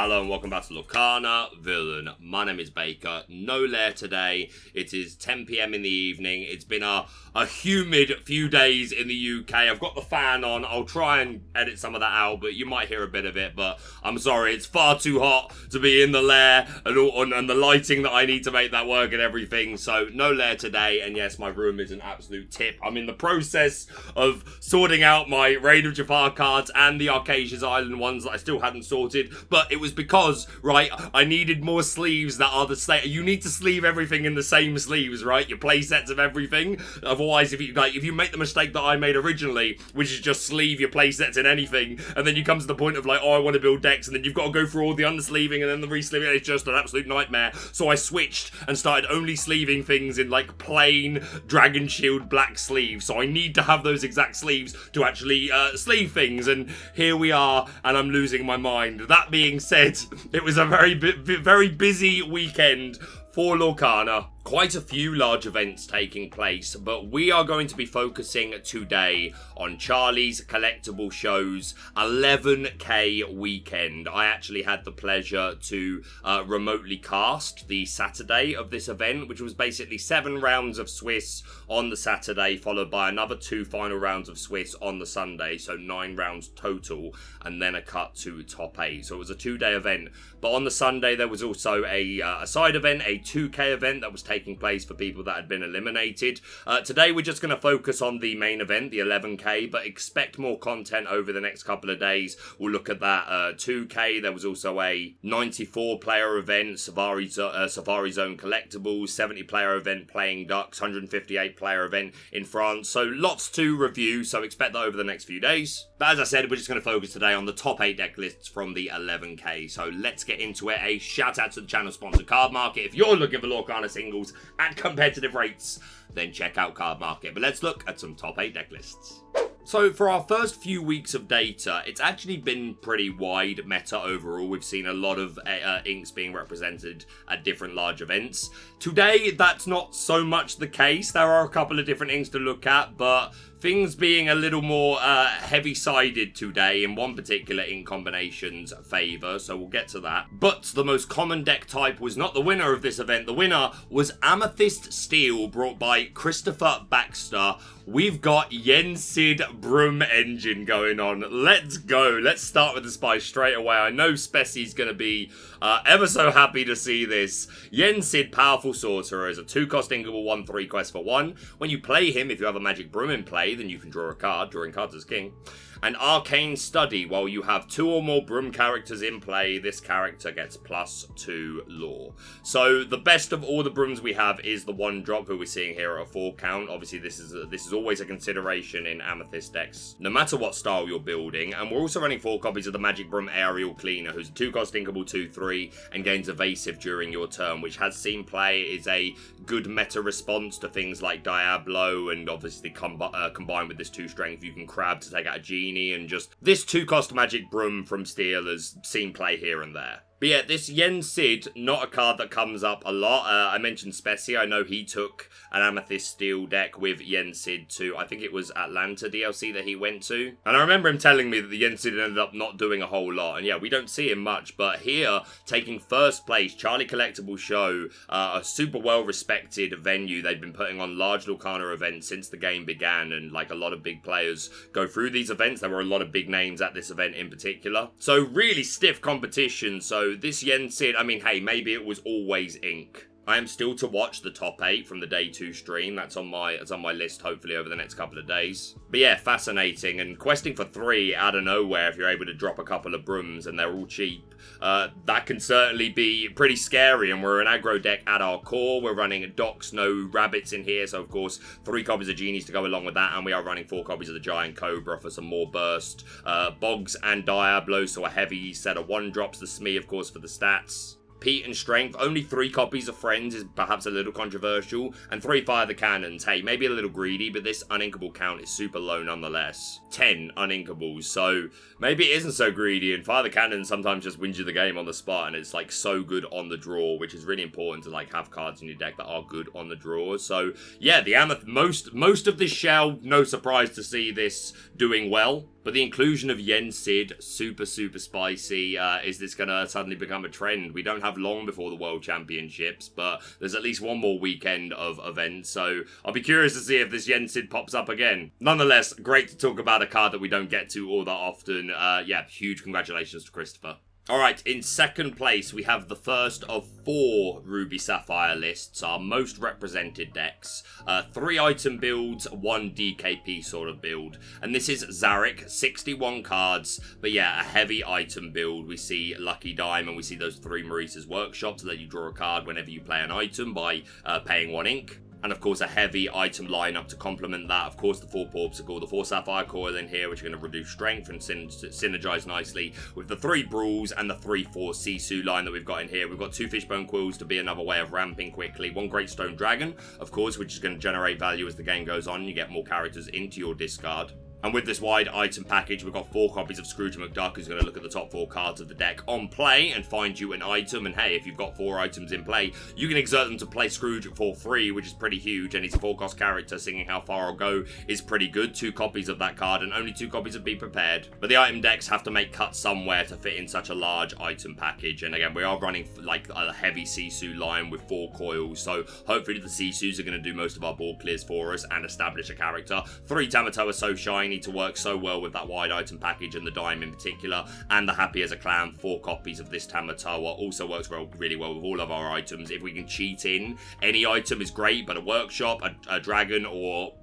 Hello and welcome back to Lorcana Villain. My name is Baker. No lair today. It is 10 PM in the evening. It's been a humid few days in the UK. I've got the fan on. I'll try and edit some of that out, but you might hear a bit of it. But I'm sorry, it's far too hot to be in the lair and the lighting that I need to make that work and everything. So no lair today. And yes, my room is an absolute tip. I'm in the process of sorting out my Reign of Jafar cards and the Arcasia's Island ones that I still hadn't sorted. But it was because, right, I needed more sleeves that are the same. You need to sleeve everything in the same sleeves, right? Your play sets of everything. Otherwise, if you make the mistake that I made originally, which is just sleeve your play sets in anything, and then you come to the point of like, oh, I want to build decks, and then you've got to go through all the undersleeving and then the resleeving. It's just an absolute nightmare. So I switched and started only sleeving things in like plain Dragon Shield black sleeves. So I need to have those exact sleeves to actually sleeve things. And here we are, and I'm losing my mind. That being said, it was a very busy weekend for Lorcana. Quite a few large events taking place, but we are going to be focusing today on Charlie's Collectable Show's 11k weekend. I actually had the pleasure to remotely cast the Saturday of this event, which was basically 7 rounds of Swiss on the Saturday, followed by another 2 final rounds of Swiss on the Sunday, so 9 rounds total, and then a cut to top 8. So it was a 2-day event, but on the Sunday there was also a side event, a 2k event that was taking place for people that had been eliminated. Today we're just going to focus on the main event, the 11k, but expect more content over the next couple of days. We'll look at that 2k. There was also a 94 player event, Safari Zone Collectibles, 70 player event Playing Ducks, 158 player event in France. So lots to review, so expect that over the next few days. But as I said, we're just going to focus today on the top 8 deck lists from the 11k. So let's get into it. A shout out to the channel sponsor Cardmarket. If you're looking for Lorcana singles at competitive rates, then check out Cardmarket. But let's look at some top 8 deck lists. So for our first few weeks of data, it's actually been pretty wide meta overall. We've seen a lot of inks being represented at different large events. Today, that's not so much the case. There are a couple of different inks to look at, but things being a little more heavy-sided today in one particular ink combination's favour, so we'll get to that. But the most common deck type was not the winner of this event. The winner was Amethyst Steel, brought by Christopher Baxter. We've got Yensid Broom engine going on. Let's go. Let's start with the spice straight away. I know Spessie's going to be ever so happy to see this. Yensid, Powerful Sorcerer, is a 2-cost inkable 1/3 quest for 1. When you play him, if you have a magic broom in play, then you can draw a card. Drawing cards as king. An Arcane Study. While you have 2 or more broom characters in play, this character gets +2 lore. So the best of all the brooms we have is the 1-drop, who we're seeing here at a 4 count. Obviously this is always a consideration in Amethyst decks, no matter what style you're building. And we're also running 4 copies of the Magic Broom Aerial Cleaner, who's a 2-cost inkable 2/3 and gains evasive during your turn, which has seen play, is a good meta response to things like Diablo, and obviously combined with this 2 strength, you can crab to take out a genie. And just this 2-cost magic broom from Steel has seen play here and there. But yeah, this Yensid, not a card that comes up a lot. I mentioned Spessie. I know he took an Amethyst Steel deck with Yensid to, I think it was Atlanta DLC that he went to. And I remember him telling me that the Yensid ended up not doing a whole lot. And yeah, we don't see him much. But here, taking first place, Charlie Collectable Show, a super well-respected venue. They've been putting on large Lorcana events since the game began. And like a lot of big players go through these events. There were a lot of big names at this event in particular. So really stiff competition. So this Yensid, I mean, hey, maybe it was always ink. I am still to watch the top 8 from the day 2 stream. That's on my list, hopefully, over the next couple of days. But yeah, fascinating. And questing for 3 out of nowhere, if you're able to drop a couple of brooms and they're all cheap, that can certainly be pretty scary. And we're an aggro deck at our core. We're running docks, no rabbits in here. So, of course, 3 copies of genies to go along with that. And we are running 4 copies of the Giant Cobra for some more burst. Bogs and Diablo, so a heavy set of 1-drops. The Smee, of course, for the stats. Pete and Strength, only 3 copies of Friends is perhaps a little controversial, and 3 Fire the Cannons. Hey, maybe a little greedy, but this uninkable count is super low nonetheless. 10 uninkables, so maybe it isn't so greedy, and Fire the Cannons sometimes just wins you the game on the spot, and it's like so good on the draw, which is really important to like have cards in your deck that are good on the draw. So yeah, the Amethyst, most of this shell, no surprise to see this doing well. But the inclusion of Yen Sid, super spicy. Is this going to suddenly become a trend? We don't have long before the World Championships, but there's at least one more weekend of events, so I'll be curious to see if this Yen Sid pops up again. Nonetheless, great to talk about a card that we don't get to all that often. Yeah, huge congratulations to Christopher. Alright, in second place, we have the first of 4 Ruby Sapphire lists, our most represented decks. 3 item builds, 1 DKP sort of build. And this is Azurite, 61 cards, but yeah, a heavy item build. We see Lucky Dime and we see those 3 Maurice's Workshops that you draw a card whenever you play an item by paying 1 ink. And of course a heavy item lineup to complement that. Of course the 4 Porpsicle, the 4 Sapphire Coil in here, which are going to reduce strength and synergize nicely with the 3 Brooms and the 3/4 Sisu line that we've got in here. We've got 2 Fishbone Quills to be another way of ramping quickly. 1 Great Stone Dragon, of course, which is going to generate value as the game goes on. You get more characters into your discard. And with this wide item package, we've got 4 copies of Scrooge McDuck, who's going to look at the top 4 cards of the deck on play and find you an item. And hey, if you've got 4 items in play, you can exert them to play Scrooge for free, which is pretty huge. And he's a 4-cost character. Singing How Far I'll Go is pretty good. 2 copies of that card and only 2 copies of Be Prepared. But the item decks have to make cuts somewhere to fit in such a large item package. And again, we are running like a heavy Sisu line with 4 coils. So hopefully the Sisus are going to do most of our board clears for us and establish a character. 3 Tamatoa are so shiny to work so well with that wide item package and the dime in particular, and the Happy as a Clown, 4 copies of this Tamatoa also works really well with all of our items. If we can cheat in, any item is great, but a workshop, a dragon, or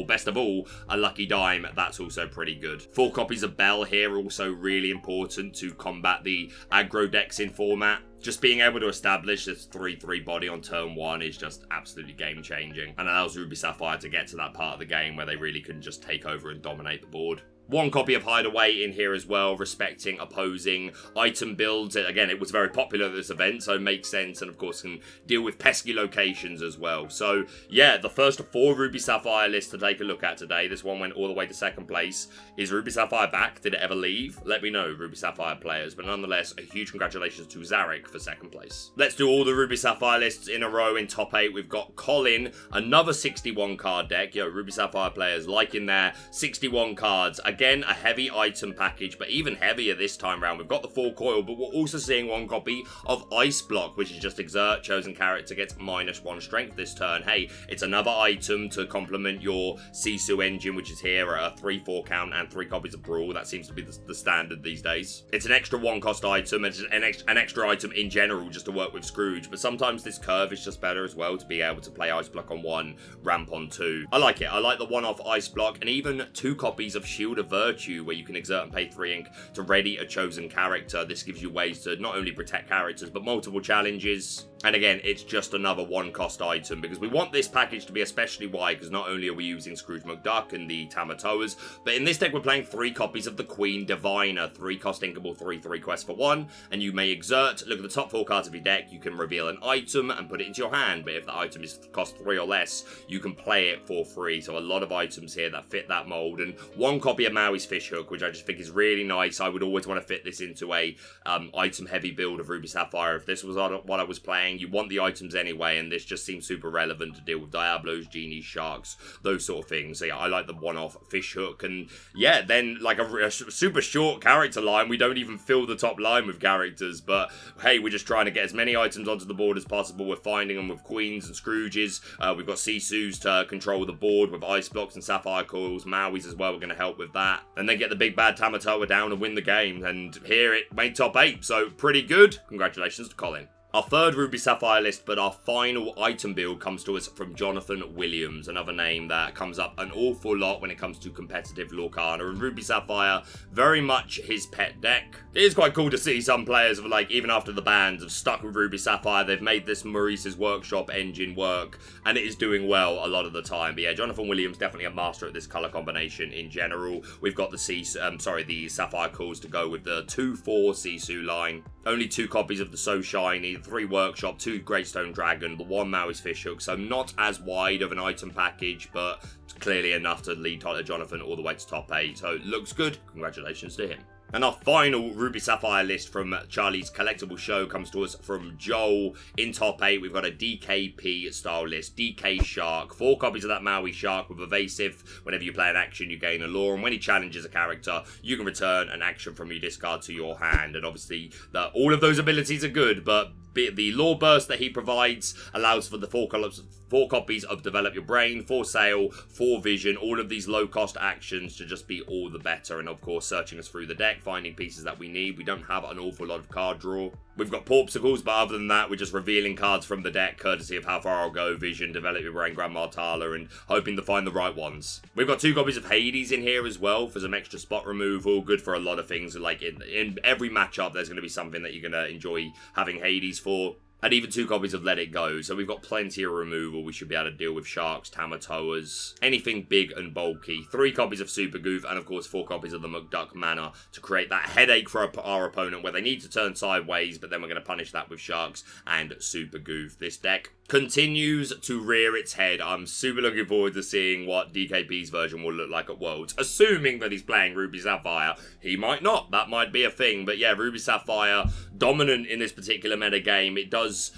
best of all, a Lucky Dime, that's also pretty good. 4 copies of Bell here, also really important to combat the aggro decks in format. Just being able to establish this 3/3 body on turn 1 is just absolutely game changing, and allows Ruby Sapphire to get to that part of the game where they really can just take over and dominate the board. 1 copy of Hideaway in here as well, respecting opposing item builds. Again, it was very popular at this event, so it makes sense, and of course can deal with pesky locations as well. So yeah, the first of 4 Ruby Sapphire lists to take a look at today. This one went all the way to second place. Is Ruby Sapphire back? Did it ever leave? Let me know, Ruby Sapphire players. But nonetheless, a huge congratulations to Azurite for second place. Let's do all the Ruby Sapphire lists in a row. In top 8, we've got Colin, another 61 card deck. Yo, Ruby Sapphire players, like in there, 61 cards. Again, a heavy item package, but even heavier this time around. We've got the 4 coil, but we're also seeing 1 copy of Ice Block, which is just exert. Chosen character gets -1 strength this turn. Hey, it's another item to complement your Sisu engine, which is here at a 3/4 count and 3 copies of Brawl. That seems to be the standard these days. It's an extra 1-cost item. It's an extra item in general just to work with Scrooge, but sometimes this curve is just better as well to be able to play Ice Block on 1, ramp on 2. I like it. I like the 1-off Ice Block, and even 2 copies of Shield of Virtue, where you can exert and pay 3 ink to ready a chosen character. This gives you ways to not only protect characters, but multiple challenges. And again, it's just another 1-cost item, because we want this package to be especially wide, because not only are we using Scrooge McDuck and the Tamatoas, but in this deck we're playing 3 copies of the Queen Diviner, 3-cost inkable, 3/3 quest for 1, and you may exert, look at the top 4 cards of your deck, you can reveal an item and put it into your hand, but if the item is cost 3 or less, you can play it for free. So a lot of items here that fit that mold, and 1 copy of Maui's Fishhook, which I just think is really nice. I would always want to fit this into a item heavy build of Ruby Sapphire. If this was what I was playing, you want the items anyway, and this just seems super relevant to deal with Diablos, Genies, Sharks, those sort of things. So yeah, I like the 1-off Fishhook, and yeah, then like a super short character line. We don't even fill the top line with characters, but hey, we're just trying to get as many items onto the board as possible. We're finding them with Queens and Scrooges. We've got Sisus to control the board with Ice Blocks and Sapphire Coils. Maui's as well, we're going to help with that. And then get the big bad Tamatoa down and win the game. And here it made top 8, so pretty good. Congratulations to Colin. Our third Ruby Sapphire list, but our final item build comes to us from Jonathan Williams, another name that comes up an awful lot when it comes to competitive Lorcana, and Ruby Sapphire, very much his pet deck. It is quite cool to see some players, like, even after the bans, have stuck with Ruby Sapphire. They've made this Maurice's Workshop engine work, and it is doing well a lot of the time. But yeah, Jonathan Williams, definitely a master at this colour combination in general. We've got the Sapphire Calls to go with the 2/4 Sisu line. Only 2 copies of the So Shiny, 3 Workshop, 2 Great Stone Dragon, the 1 Maui's Fishhook, so not as wide of an item package, but clearly enough to lead Jonathan all the way to top 8, so looks good. Congratulations to him. And our final Ruby Sapphire list from Charlie's Collectable show comes to us from Joel. In top 8, we've got a DKP style list. DK Shark. 4 copies of that Maui Shark with Evasive. Whenever you play an action, you gain a lore. And when he challenges a character, you can return an action from your discard to your hand. And obviously, all of those abilities are good, but the lore burst that he provides allows for the 4 copies of Develop Your Brain, 4 Sail, 4 Vision, all of these low-cost actions to just be all the better. And of course, searching us through the deck, finding pieces that we need. We don't have an awful lot of card draw. We've got Porpsicles, but other than that, we're just revealing cards from the deck, courtesy of How Far I'll Go, Vision, Develop Your Brain, Grand Martala, and hoping to find the right ones. We've got 2 copies of Hades in here as well for some extra spot removal. Good for a lot of things. Like in every matchup, there's going to be something that you're going to enjoy having Hades for. And even 2 copies of Let It Go. So we've got plenty of removal. We should be able to deal with Sharks, Tamatoas, anything big and bulky. 3 copies of Super Goof, and of course 4 copies of the McDuck Manor to create that headache for our opponent where they need to turn sideways, but then we're going to punish that with Sharks and Super Goof. This deck continues to rear its head. I'm super looking forward to seeing what DKP's version will look like at Worlds. Assuming that he's playing Ruby Sapphire. He might not. That might be a thing. But yeah, Ruby Sapphire, dominant in this particular meta game. It does it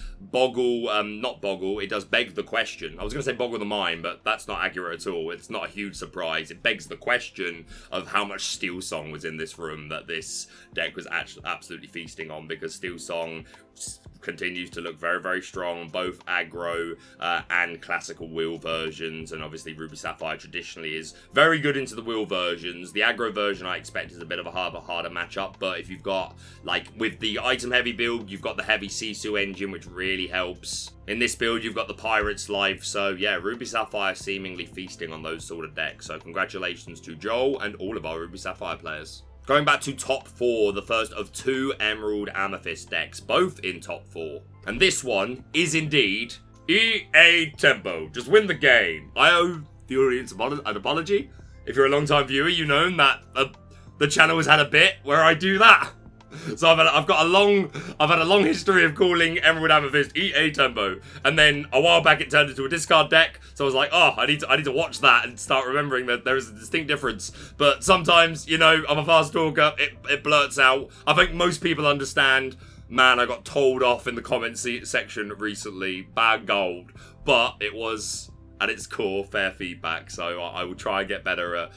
does beg the question. I was going to say boggle the mind, but that's not accurate at all. It's not a huge surprise. It begs the question of how much Steel Song was in this room that this deck was actually absolutely feasting on, because Steel Song continues to look very, very strong, both aggro and classical wheel versions. And obviously Ruby Sapphire traditionally is very good into the wheel versions. The aggro version I expect is a bit of a harder matchup, but if you've got, like with the item heavy build, you've got the heavy Sisu engine, which really helps. In this build, you've got the Pirate's Life. So yeah, Ruby Sapphire seemingly feasting on those sort of decks. So congratulations to Joel and all of our Ruby Sapphire players. Going back to top 4, the first of 2 Emerald Amethyst decks, both in top 4. And this one is indeed EA Tempo. Just win the game. I owe the audience an apology. If you're a long-time viewer, you know that the channel has had a bit where I do that. So I've had a long history of calling Emerald Amethyst EA Tempo, and then a while back it turned into a discard deck. So I was like, oh, I need to watch that and start remembering that there is a distinct difference. But sometimes, you know, I'm a fast talker. It blurts out. I think most people understand. Man, I got told off in the comments section recently. Bad gold, but it was at its core fair feedback. So I will try and get better at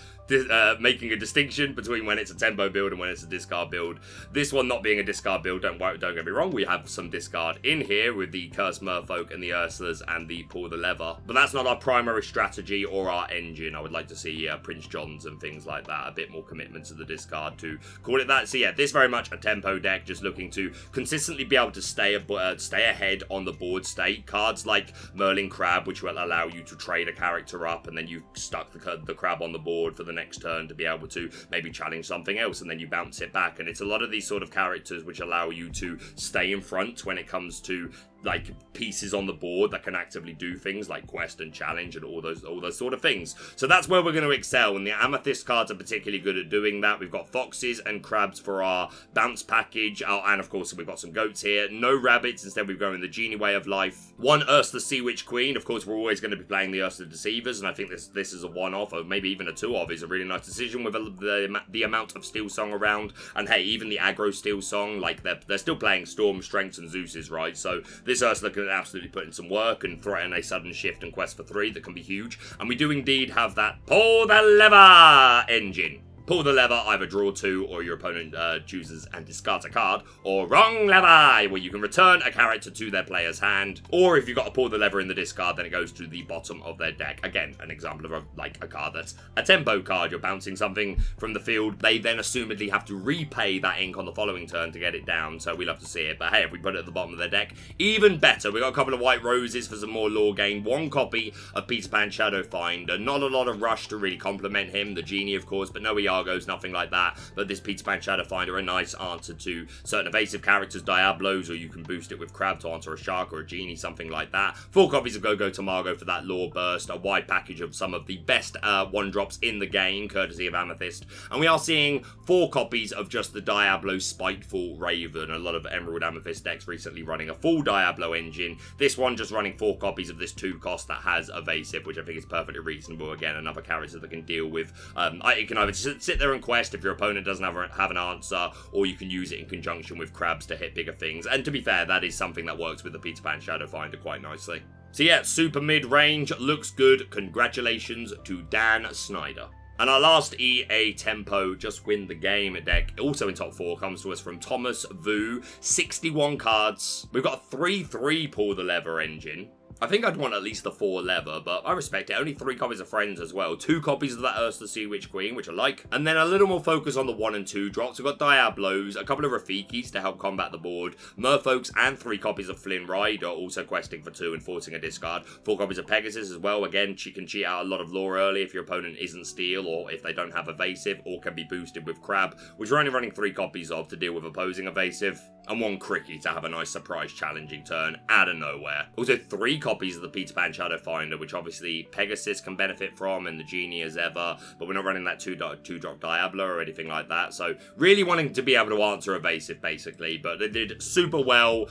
making a distinction between when it's a tempo build and when it's a discard build. This one not being a discard build, don't get me wrong, we have some discard in here with the Cursed Merfolk and the Ursulas and the Pull the Lever, but that's not our primary strategy or our engine. I would like to see Prince Johns and things like that, a bit more commitment to the discard to call it that. So yeah, this very much a tempo deck, just looking to consistently be able to stay ahead on the board state. Cards like Merlin Crab, which will allow you to trade a character up, and then you've stuck the crab on the board for the next turn to be able to maybe challenge something else, and then you bounce it back. And it's a lot of these sort of characters which allow you to stay in front when it comes to like pieces on the board that can actively do things like quest and challenge and all those sort of things. So that's where we're going to excel, and the Amethyst cards are particularly good at doing that. We've got foxes and crabs for our bounce package, and of course we've got some goats here. No rabbits, instead we've gone in the genie way of life. 1 Ursula Sea Witch Queen. Of course we're always going to be playing the Ursula Deceivers, and I think this is a 1-off, or maybe even a 2-off is a really nice decision with the amount of Steel Song around. And hey, even the aggro Steel Song, like they're still playing Storm, Strengths and Zeus's, right? So this Ursula can absolutely put in some work and threaten a sudden shift and quest for 3 that can be huge. And we do indeed have that Pull the Lever engine. Pull the lever, either draw 2 or your opponent chooses and discards a card, or wrong lever, where you can return a character to their player's hand, or if you've got to pull the lever in the discard, then it goes to the bottom of their deck. Again, an example of a card that's a tempo card. You're bouncing something from the field, they then assumedly have to repay that ink on the following turn to get it down, so we love to see it. But hey, if we put it at the bottom of their deck, even better. We got a couple of white roses for some more lore gain, 1 copy of Peter Pan Shadow Finder, not a lot of rush to really complement him, the genie of course, but no Iago's, nothing like that. But this Peter Pan Shadow Finder, a nice answer to certain evasive characters, Diablos, or you can boost it with Crab to answer a Shark or a Genie, something like that. 4 copies of Go-Go Tamago for that lore burst, a wide package of some of the best 1-drops in the game, courtesy of Amethyst. And we are seeing 4 copies of just the Diablo Spiteful Raven. A lot of Emerald Amethyst decks recently running a full Diablo engine. This one just running 4 copies of this 2 cost that has evasive, which I think is perfectly reasonable. Again, another character that can deal with, it can either sit there and quest if your opponent doesn't have an answer, or you can use it in conjunction with crabs to hit bigger things. And to be fair, that is something that works with the Peter Pan Shadow Finder quite nicely. So yeah, super mid-range, looks good. Congratulations to Dan Snyder. And our last EA Tempo Just Win the Game deck, also in top 4, comes to us from Thomas Vu. 61 cards. We've got a 3/3 Pull the Lever engine. I think I'd want at least the 4 lever, but I respect it. Only 3 copies of Friends as well. 2 copies of that Ursula Sea Witch Queen, which I like. And then a little more focus on the 1 and 2 drops. We've got Diablos, a couple of Rafikis to help combat the board, Merfolks, and 3 copies of Flynn Rider, also questing for 2 and forcing a discard. 4 copies of Pegasus as well. Again, she can cheat out a lot of lore early if your opponent isn't Steel, or if they don't have Evasive, or can be boosted with Crab, which we're only running 3 copies of to deal with opposing Evasive. And 1 Cricky to have a nice surprise challenging turn out of nowhere. Also 3 copies of the Peter Pan Shadow Finder, which obviously Pegasus can benefit from, and the Genie as ever, but we're not running that 2-drop Diablo or anything like that. So really wanting to be able to answer Evasive basically, but they did super well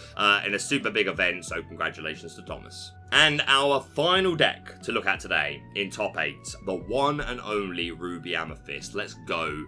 in a super big event, so congratulations to Thomas. And our final deck to look at today in top 8, the one and only Ruby Amethyst. Let's go.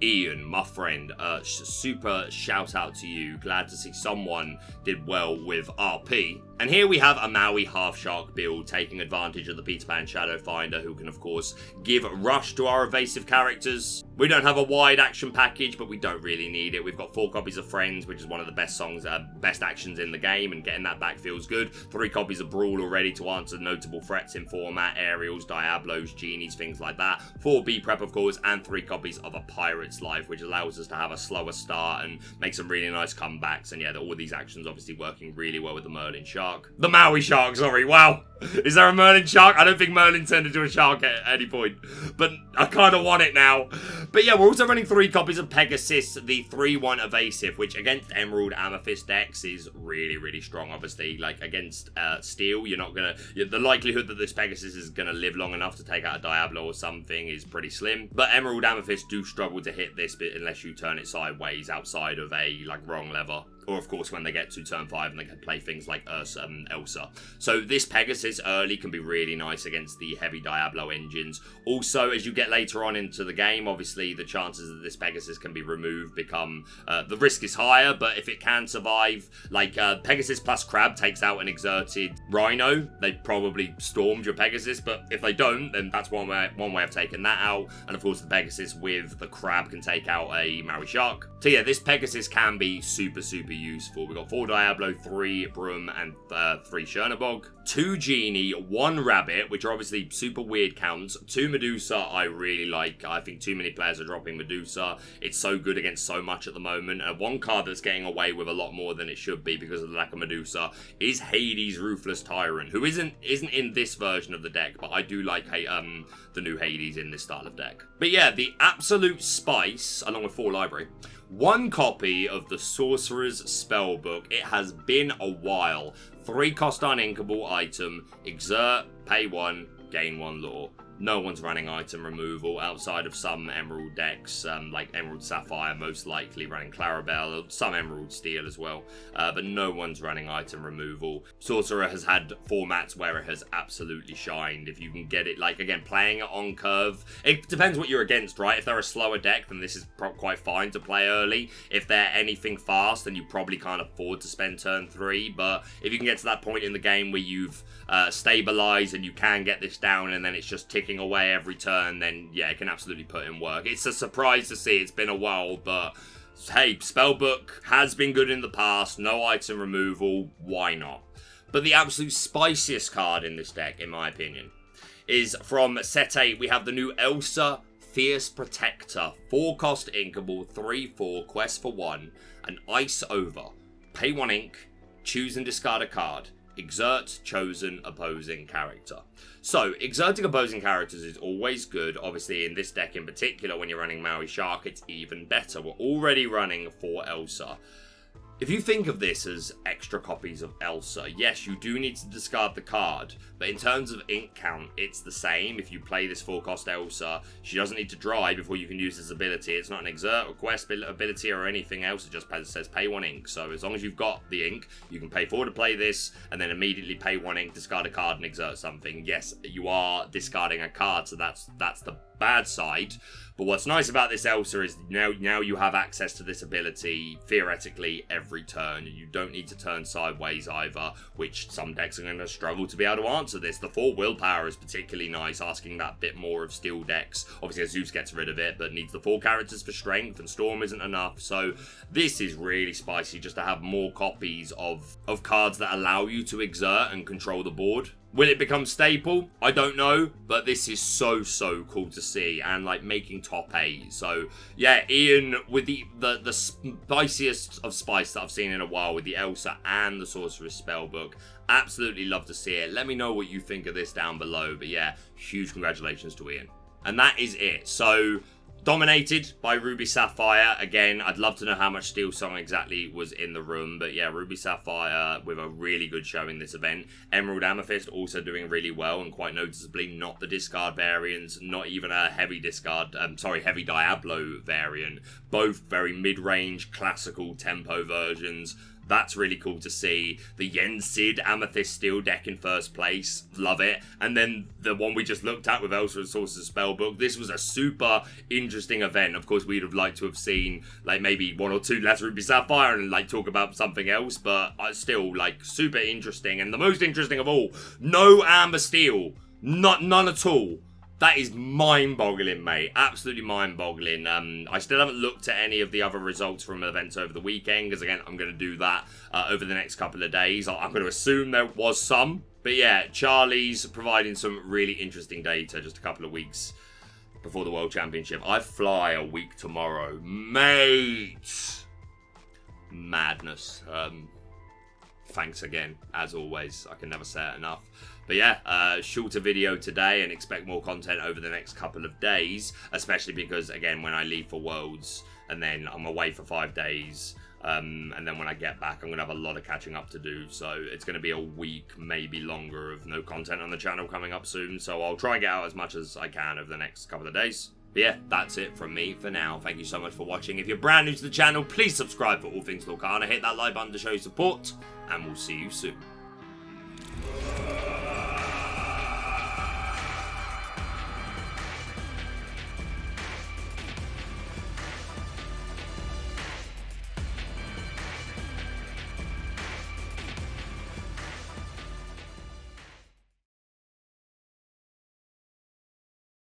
Ian, my friend, super shout out to you. Glad to see someone did well with RP. And here we have a Maui Half Shark build taking advantage of the Peter Pan Shadow Finder, who can of course give rush to our evasive characters. We don't have a wide action package, but we don't really need it. We've got 4 copies of Friends, which is one of the best songs, best actions in the game, and getting that back feels good. 3 copies of Brawl already to answer notable threats in format, Aerials, Diablos, Genies, things like that. 4 B-Prep of course, and 3 copies of A Pirate's Life, which allows us to have a slower start and make some really nice comebacks. And yeah, all these actions obviously working really well with the Merlin Shark. The Maui Shark, sorry, wow. Is there a Merlin Shark? I don't think Merlin turned into a shark at any point, but I kind of want it now. But yeah, we're also running 3 copies of Pegasus, the 3/1 Evasive, which against Emerald Amethyst decks is really, really strong. Obviously, like against Steel, you're not gonna, the likelihood that this Pegasus is gonna live long enough to take out a Diablo or something is pretty slim. But Emerald Amethyst do struggle to hit this bit unless you turn it sideways outside of a like wrong lever. Or, of course, when they get to turn 5 and they can play things like Elsa. So this Pegasus early can be really nice against the heavy Diablo engines. Also, as you get later on into the game, obviously the chances that this Pegasus can be removed become... the risk is higher, but if it can survive, like Pegasus plus Crab takes out an exerted Rhino, they probably stormed your Pegasus, but if they don't, then that's one way of taking that out. And, of course, the Pegasus with the Crab can take out a Maui Shark. So, yeah, this Pegasus can be super useful. We've got 4 Diablo, 3 Broom, and 3 Chernabog. 2 Genie, 1 Rabbit, which are obviously super weird counts. 2 Medusa, I really like. I think too many players are dropping Medusa. It's so good against so much at the moment. And 1 card that's getting away with a lot more than it should be because of the lack of Medusa is Hades Ruthless Tyrant, who isn't in this version of the deck, but I do like the new Hades in this style of deck. But yeah, the absolute spice, along with 4 library. 1 copy of the Sorcerer's Spellbook. It has been a while. 3 cost uninkable item. Exert, pay 1, gain 1 lore. No one's running item removal outside of some Emerald decks, like Emerald Sapphire, most likely running Clarabelle, some Emerald Steel as well, but no one's running item removal. Sorcerer has had formats where it has absolutely shined. If you can get it, like, again, playing it on curve, it depends what you're against, right? If they're a slower deck, then this is quite fine to play early. If they're anything fast, then you probably can't afford to spend turn 3, but if you can get to that point in the game where you've stabilized and you can get this down and then it's just ticking away every turn, then yeah, it can absolutely put in work. It's a surprise to see. It's been a while, but hey, Spellbook has been good in the past. No item removal, why not? But the absolute spiciest card in this deck, in my opinion, is from set 8. We have the new Elsa Fierce Protector. 4 cost inkable, 3/4, quest for 1, an ice over. Pay 1 ink, choose and discard a card. Exert chosen opposing character. So, exerting opposing characters is always good. Obviously, in this deck in particular, when you're running Maui Shark, it's even better. We're already running 4 Elsa. If you think of this as extra copies of Elsa, yes, you do need to discard the card, but in terms of ink count, it's the same. If you play this 4-cost Elsa, she doesn't need to dry before you can use this ability. It's not an exert or quest ability or anything else. It just says pay 1 ink. So as long as you've got the ink, you can pay 4 to play this, and then immediately pay 1 ink, discard a card, and exert something. Yes, you are discarding a card, so that's the bad side. But what's nice about this Elsa is now you have access to this ability, theoretically, every turn. You don't need to turn sideways either, which some decks are going to struggle to be able to answer this. The 4 willpower is particularly nice, asking that bit more of steel decks. Obviously, Zeus gets rid of it, but needs the 4 characters for strength, and Storm isn't enough. So this is really spicy, just to have more copies of cards that allow you to exert and control the board. Will it become staple? I don't know, but this is so cool to see, and like making top 8. So yeah, Ian with the spiciest of spice that I've seen in a while with the Elsa and the Sorcerer's Spellbook. Absolutely love to see it. Let me know what you think of this down below. But yeah, huge congratulations to Ian. And that is it. So dominated by Ruby Sapphire. Again, I'd love to know how much Steel Song exactly was in the room. But yeah, Ruby Sapphire with a really good showing this event. Emerald Amethyst also doing really well, and quite noticeably not the discard variants, not even a heavy discard, heavy Diablo variant. Both very mid-range, classical tempo versions. That's really cool to see. The Yensid Amethyst Steel deck in first place. Love it. And then the one we just looked at with Elsa and Sorcerer's Spellbook. This was a super interesting event. Of course, we'd have liked to have seen like maybe 1 or 2 less Ruby Sapphire and like talk about something else. But still like super interesting. And the most interesting of all, no Amber Steel. None at all. That is mind-boggling, mate. Absolutely mind-boggling. I still haven't looked at any of the other results from events over the weekend, because, again, I'm going to do that over the next couple of days. I'm going to assume there was some. But, yeah, Charlie's providing some really interesting data just a couple of weeks before the World Championship. I fly a week tomorrow. Mate! Madness. Thanks again, as always. I can never say it enough. But yeah, shorter video today, and expect more content over the next couple of days, especially because, again, when I leave for Worlds, and then I'm away for 5 days, and then when I get back, I'm going to have a lot of catching up to do, so it's going to be a week, maybe longer, of no content on the channel coming up soon, so I'll try and get out as much as I can over the next couple of days. But yeah, that's it from me for now. Thank you so much for watching. If you're brand new to the channel, please subscribe for all things Lorcana. Hit that like button to show your support, and we'll see you soon.